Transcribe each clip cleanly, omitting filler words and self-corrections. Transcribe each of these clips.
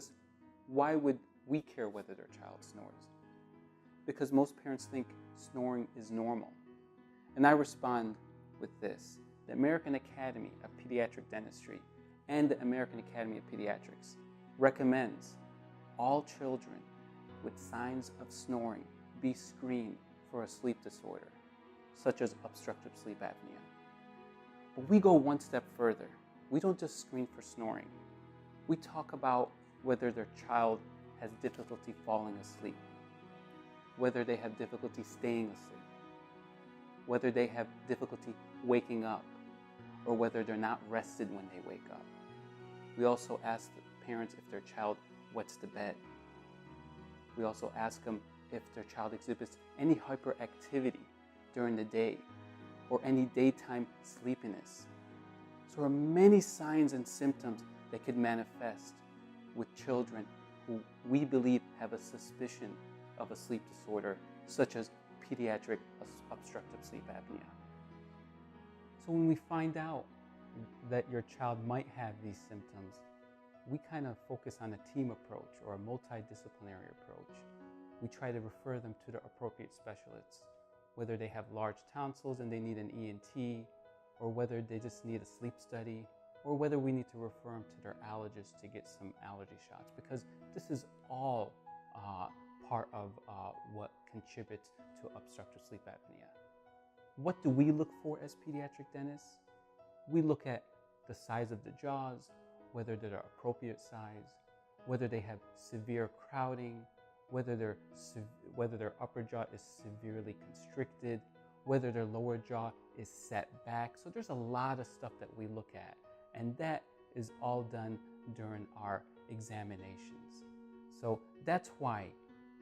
us, why would we care whether their child snores? Because most parents think snoring is normal. And I respond with this. The American Academy of Pediatric Dentistry and the American Academy of Pediatrics recommends all children with signs of snoring be screened for a sleep disorder, such as obstructive sleep apnea. But we go one step further. We don't just screen for snoring. We talk about whether their child has difficulty falling asleep, whether they have difficulty staying asleep, whether they have difficulty waking up, or whether they're not rested when they wake up. We also ask the parents if their child wets the bed. We also ask them if their child exhibits any hyperactivity during the day or any daytime sleepiness. So there are many signs and symptoms that could manifest with children who we believe have a suspicion of a sleep disorder, such as pediatric obstructive sleep apnea. So when we find out that your child might have these symptoms, we kind of focus on a team approach or a multidisciplinary approach. We try to refer them to the appropriate specialists, whether they have large tonsils and they need an ENT, or whether they just need a sleep study, or whether we need to refer them to their allergist to get some allergy shots, because this is all part of what contributes to obstructive sleep apnea. What do we look for as pediatric dentists? We look at the size of the jaws, whether they're appropriate size, whether they have severe crowding, whether their upper jaw is severely constricted, whether their lower jaw is set back. So there's a lot of stuff that we look at, and that is all done during our examinations. So that's why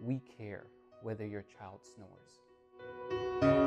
we care whether your child snores.